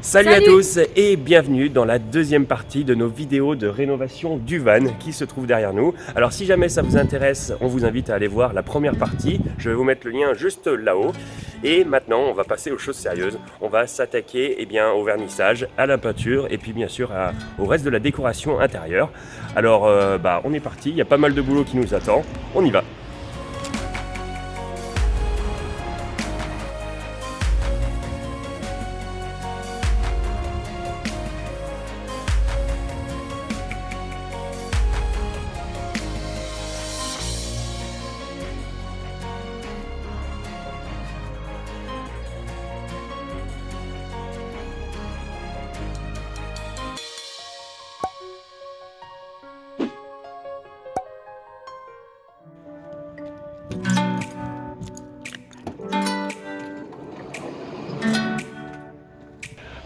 Salut à tous et bienvenue dans la deuxième partie de nos vidéos de rénovation du van qui se trouve derrière nous. Alors si jamais ça vous intéresse, on vous invite à aller voir la première partie. Je vais vous mettre le lien juste là-haut. Et maintenant, on va passer aux choses sérieuses. On va s'attaquer au vernissage, à la peinture et puis bien sûr au reste de la décoration intérieure. Alors on est parti, il y a pas mal de boulot qui nous attend. On y va.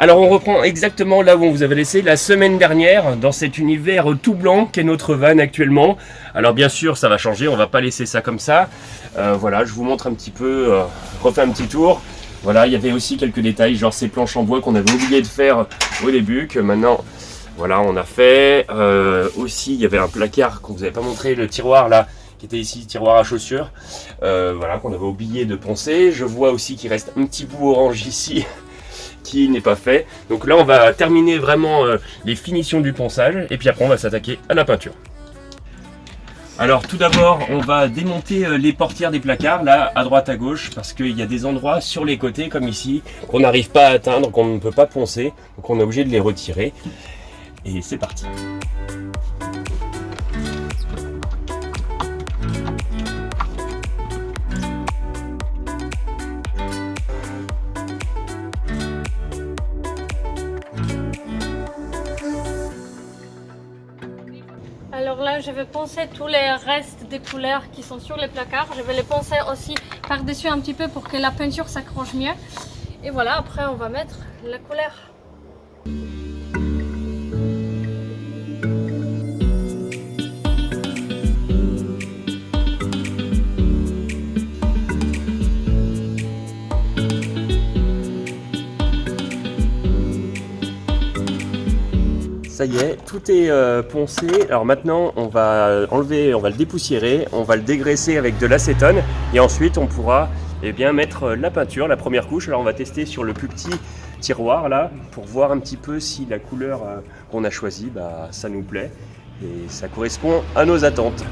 Alors on reprend exactement là où on vous avait laissé la semaine dernière, dans cet univers tout blanc qu'est notre van actuellement. Alors bien sûr ça va changer, on va pas laisser ça comme ça. Voilà, je vous montre un petit peu, refais un petit tour. Voilà, il y avait aussi quelques détails, genre ces planches en bois qu'on avait oublié de faire au début, que maintenant voilà on a fait. Aussi il y avait un placard qu'on vous avait pas montré, le tiroir là, qui était ici, tiroir à chaussures, voilà, qu'on avait oublié de poncer. Je vois aussi qu'il reste un petit bout orange ici, qui n'est pas fait. Donc là on va terminer vraiment les finitions du ponçage et puis après on va s'attaquer à la peinture. Alors tout d'abord on va démonter les portières des placards là à droite à gauche, parce qu'il y a des endroits sur les côtés comme ici qu'on n'arrive pas à atteindre, qu'on ne peut pas poncer, donc on est obligé de les retirer et c'est parti. Alors là, je vais poncer tous les restes des couleurs qui sont sur les placards. Je vais les poncer aussi par-dessus un petit peu pour que la peinture s'accroche mieux. Et voilà, après on va mettre la couleur. Ça y est, tout est poncé. Alors maintenant, on va enlever, on va le dépoussiérer, on va le dégraisser avec de l'acétone et ensuite on pourra mettre la peinture, la première couche. Alors on va tester sur le plus petit tiroir là pour voir un petit peu si la couleur qu'on a choisie, ça nous plaît et ça correspond à nos attentes.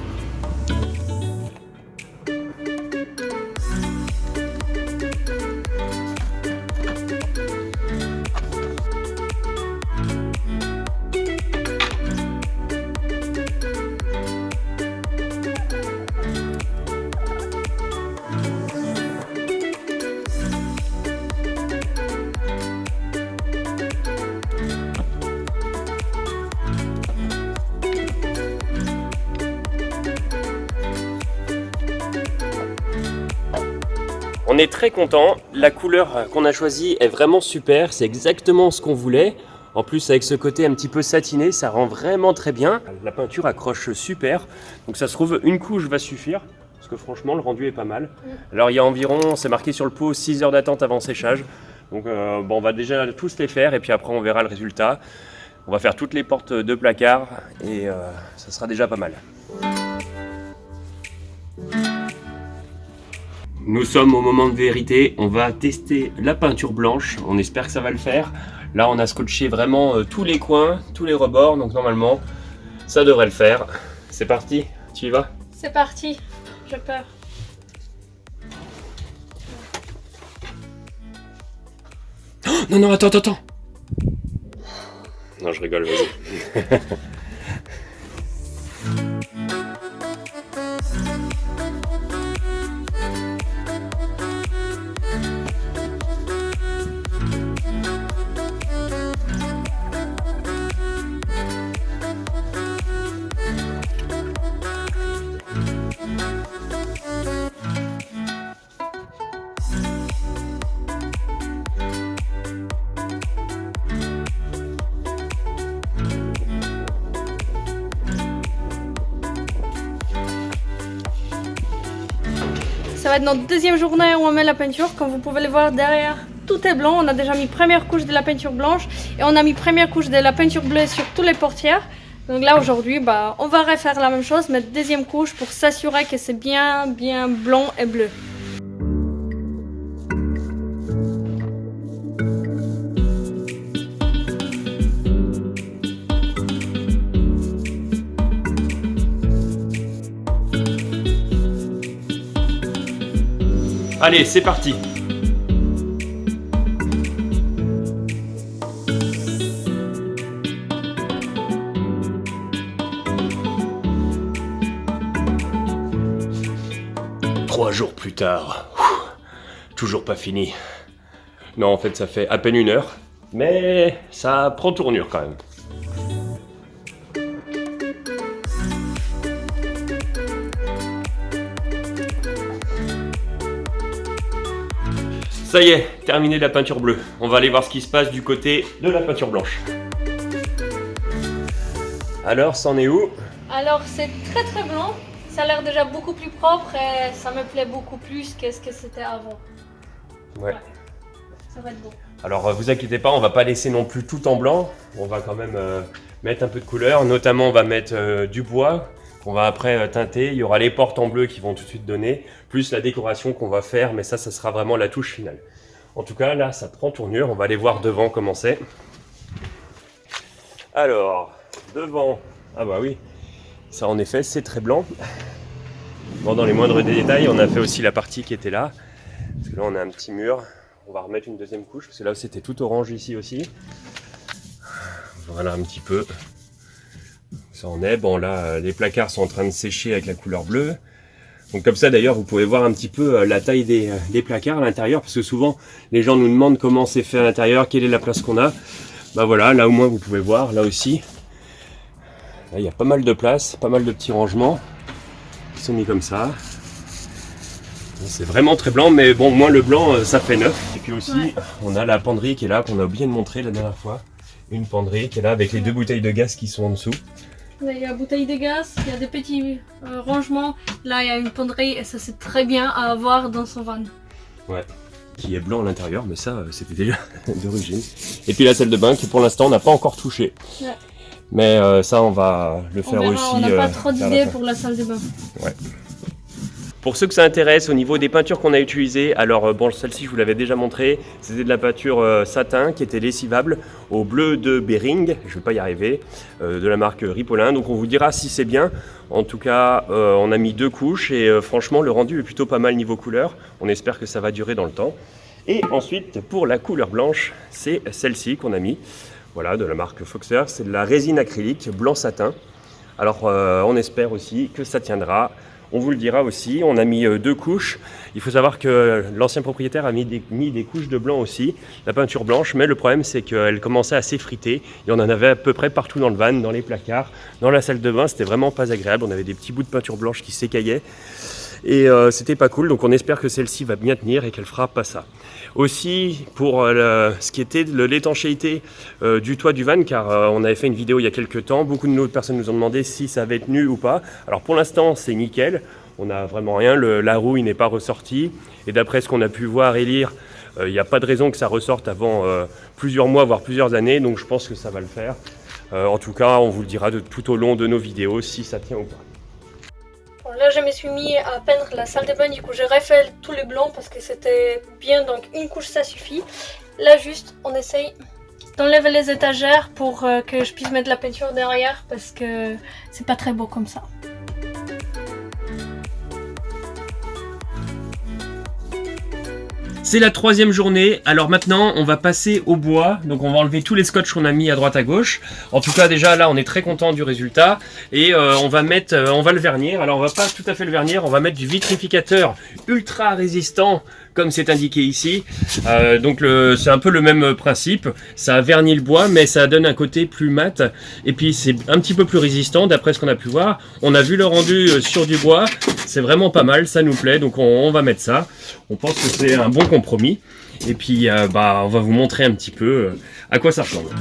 On est très content, la couleur qu'on a choisie est vraiment super, c'est exactement ce qu'on voulait. En plus avec ce côté un petit peu satiné, ça rend vraiment très bien. La peinture accroche super, donc ça se trouve une couche va suffire, parce que franchement le rendu est pas mal. Alors il y a environ, c'est marqué sur le pot, 6 heures d'attente avant séchage. Donc on va déjà tous les faire et puis après on verra le résultat. On va faire toutes les portes de placard et ça sera déjà pas mal. Nous sommes au moment de vérité, on va tester la peinture blanche, on espère que ça va le faire. Là on a scotché vraiment tous les coins, tous les rebords, donc normalement ça devrait le faire. C'est parti, tu y vas? C'est parti, j'ai peur. Oh, non, attends. Non, je rigole, vas-y. Ça va être notre deuxième journée où on met la peinture, comme vous pouvez le voir derrière. tout est blanc. On a déjà mis première couche de la peinture blanche et on a mis première couche de la peinture bleue sur toutes les portières. Donc là aujourd'hui, on va refaire la même chose, mettre deuxième couche pour s'assurer que c'est bien blanc et bleu. Allez, c'est parti. Trois jours plus tard, toujours pas fini. Non, en fait, ça fait à peine 1 heure, mais ça prend tournure quand même. Ça y est, terminé la peinture bleue. On va aller voir ce qui se passe du côté de la peinture blanche. Alors, c'en est où? Alors c'est très blanc. Ça a l'air déjà beaucoup plus propre et ça me plaît beaucoup plus que ce que c'était avant. Ouais. Ça va être bon. Alors, vous inquiétez pas, on va pas laisser non plus tout en blanc. On va quand même mettre un peu de couleur. Notamment, on va mettre du bois qu'on va après teinter. Il y aura les portes en bleu qui vont tout de suite donner, plus la décoration qu'on va faire, mais ça sera vraiment la touche finale. En tout cas, là, ça prend tournure. On va aller voir devant comment c'est. Alors, devant, ah bah oui, ça en effet, c'est très blanc. Bon, dans les moindres détails, on a fait aussi la partie qui était là. Parce que là, on a un petit mur. On va remettre une deuxième couche, parce que là, c'était tout orange ici aussi. Voilà un petit peu. Ça en est. Bon, là, les placards sont en train de sécher avec la couleur bleue. Donc comme ça, d'ailleurs, vous pouvez voir un petit peu la taille des placards à l'intérieur, parce que souvent, les gens nous demandent comment c'est fait à l'intérieur, quelle est la place qu'on a. Bah voilà, là au moins, vous pouvez voir, là aussi. Là, il y a pas mal de place, pas mal de petits rangements qui sont mis comme ça. C'est vraiment très blanc, mais bon, moins le blanc, ça fait neuf. Et puis aussi, on a la penderie qui est là, qu'on a oublié de montrer la dernière fois. Une penderie qui est là avec les 2 bouteilles de gaz qui sont en dessous. Là, il y a bouteille de gaz, il y a des petits rangements. Là, il y a une penderie et ça, c'est très bien à avoir dans son van. Ouais, qui est blanc à l'intérieur, mais ça, c'était déjà d'origine. Et puis la salle de bain qui, pour l'instant, on n'a pas encore touché. Ouais. Mais ça, on va le faire aussi. On n'a pas trop d'idées pour la salle de bain. Ouais. Pour ceux que ça intéresse, au niveau des peintures qu'on a utilisées, alors bon, celle-ci je vous l'avais déjà montré, c'était de la peinture satin qui était lessivable au bleu de Bering, je ne vais pas y arriver, de la marque Ripolin, donc on vous dira si c'est bien. En tout cas, on a mis 2 couches et franchement le rendu est plutôt pas mal niveau couleur, on espère que ça va durer dans le temps. Et ensuite, pour la couleur blanche, c'est celle-ci qu'on a mis, voilà, de la marque Foxer, c'est de la résine acrylique blanc satin. Alors on espère aussi que ça tiendra. On vous le dira aussi, on a mis 2 couches. Il faut savoir que l'ancien propriétaire a mis des couches de blanc aussi, la peinture blanche, mais le problème c'est qu'elle commençait à s'effriter. Et on en avait à peu près partout dans le van, dans les placards, dans la salle de bain, c'était vraiment pas agréable. On avait des petits bouts de peinture blanche qui s'écaillaient. Et c'était pas cool, donc on espère que celle-ci va bien tenir et qu'elle fera pas ça. Aussi pour ce qui était de l'étanchéité du toit du van, car on avait fait une vidéo il y a quelques temps, beaucoup de personnes nous ont demandé si ça avait tenu ou pas. Alors pour l'instant c'est nickel, on n'a vraiment rien, la roue n'est pas ressortie, et d'après ce qu'on a pu voir et lire, il n'y a pas de raison que ça ressorte avant plusieurs mois, voire plusieurs années, donc je pense que ça va le faire. En tout cas, on vous le dira tout au long de nos vidéos si ça tient ou pas. Là, je me suis mis à peindre la salle de bain, du coup j'ai refait tous les blancs parce que c'était bien, donc une couche ça suffit. Là juste, on essaye d'enlever les étagères pour que je puisse mettre la peinture derrière parce que c'est pas très beau comme ça. C'est la 3e journée, alors maintenant on va passer au bois, donc on va enlever tous les scotch qu'on a mis à droite à gauche. En tout cas déjà là on est très content du résultat et on va le vernir. Alors on va pas tout à fait le vernir, on va mettre du vitrificateur ultra résistant comme c'est indiqué ici. Donc c'est un peu le même principe, ça vernit le bois mais ça donne un côté plus mat et puis c'est un petit peu plus résistant d'après ce qu'on a pu voir. On a vu le rendu sur du bois, c'est vraiment pas mal, ça nous plaît, donc on va mettre ça. On pense que c'est un bon compromis. Et puis on va vous montrer un petit peu à quoi ça ressemble.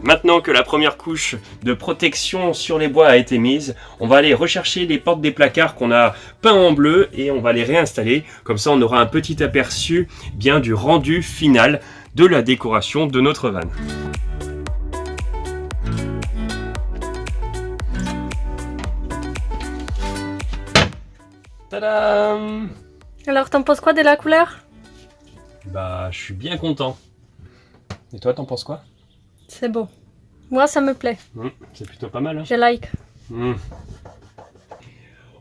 maintenant que la première couche de protection sur les bois a été mise, on va aller rechercher les portes des placards qu'on a peints en bleu et on va les réinstaller. Comme ça, on aura un petit aperçu bien du rendu final de la décoration de notre van. Tadam! Alors, t'en penses quoi de la couleur? Bah, je suis bien content. Et toi, t'en penses quoi? C'est beau. Moi, ça me plaît. C'est plutôt pas mal, hein? Je like.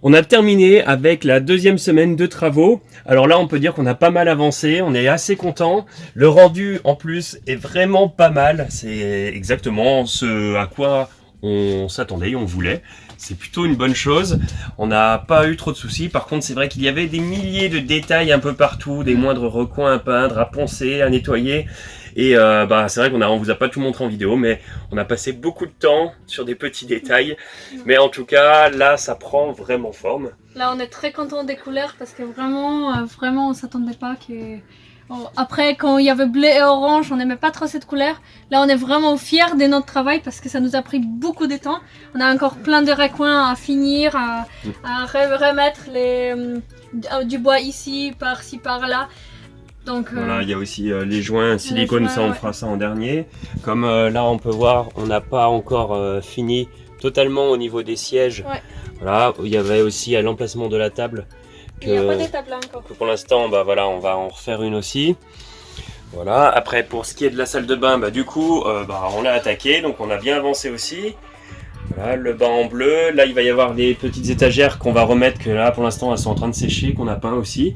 On a terminé avec la deuxième semaine de travaux. Alors là, on peut dire qu'on a pas mal avancé, on est assez content. Le rendu, en plus, est vraiment pas mal. C'est exactement ce à quoi on s'attendait, on voulait. C'est plutôt une bonne chose. On n'a pas eu trop de soucis. Par contre, c'est vrai qu'il y avait des milliers de détails un peu partout, des moindres recoins à peindre, à poncer, à nettoyer. Et c'est vrai on vous a pas tout montré en vidéo, mais on a passé beaucoup de temps sur des petits détails. Mais en tout cas, là, ça prend vraiment forme. Là, on est très content des couleurs parce que vraiment, on s'attendait pas que... Après, quand il y avait bleu et orange, on n'aimait pas trop cette couleur. Là, on est vraiment fiers de notre travail parce que ça nous a pris beaucoup de temps. On a encore plein de recoins à finir, à remettre du bois ici, par-ci, par-là. Donc, voilà, il y a aussi les joints silicone, ça on fera ça en dernier. Comme là, on peut voir, on n'a pas encore fini totalement au niveau des sièges. Ouais. Voilà, il y avait aussi à l'emplacement de la table. Il n'y a pas d'étape là encore. Que pour l'instant, on va en refaire une aussi. Voilà. Après, pour ce qui est de la salle de bain, du coup, on l'a attaqué, donc on a bien avancé aussi. Voilà, le bain en bleu. Là, il va y avoir des petites étagères qu'on va remettre, que là, pour l'instant, elles sont en train de sécher, qu'on a peint aussi.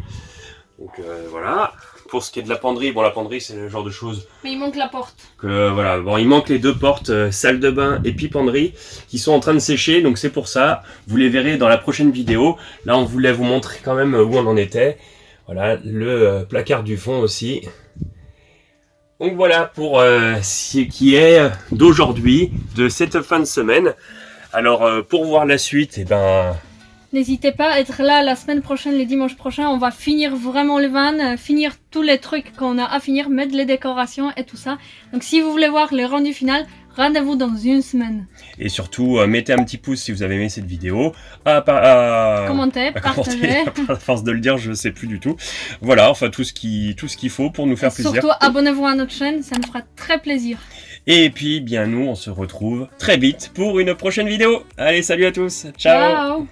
Donc voilà. Pour ce qui est de la penderie, la penderie, c'est le genre de choses. Mais il manque la porte. Il manque les deux portes, salle de bain et puis penderie, qui sont en train de sécher. Donc c'est pour ça. Vous les verrez dans la prochaine vidéo. Là, on voulait vous montrer quand même où on en était. Voilà, le placard du fond aussi. Donc voilà pour ce qui est d'aujourd'hui, de cette fin de semaine. Alors pour voir la suite, n'hésitez pas à être là la semaine prochaine, les dimanches prochains. On va finir vraiment le van, finir tous les trucs qu'on a à finir, mettre les décorations et tout ça. Donc si vous voulez voir le rendu final, rendez-vous dans une semaine. Et surtout, mettez un petit pouce si vous avez aimé cette vidéo. Commentez, partagez. À force de le dire, je ne sais plus du tout. Voilà, enfin tout ce qu'il faut pour nous faire plaisir. Surtout, abonnez-vous à notre chaîne, ça nous fera très plaisir. Et puis, nous, on se retrouve très vite pour une prochaine vidéo. Allez, salut à tous. Ciao. Ciao.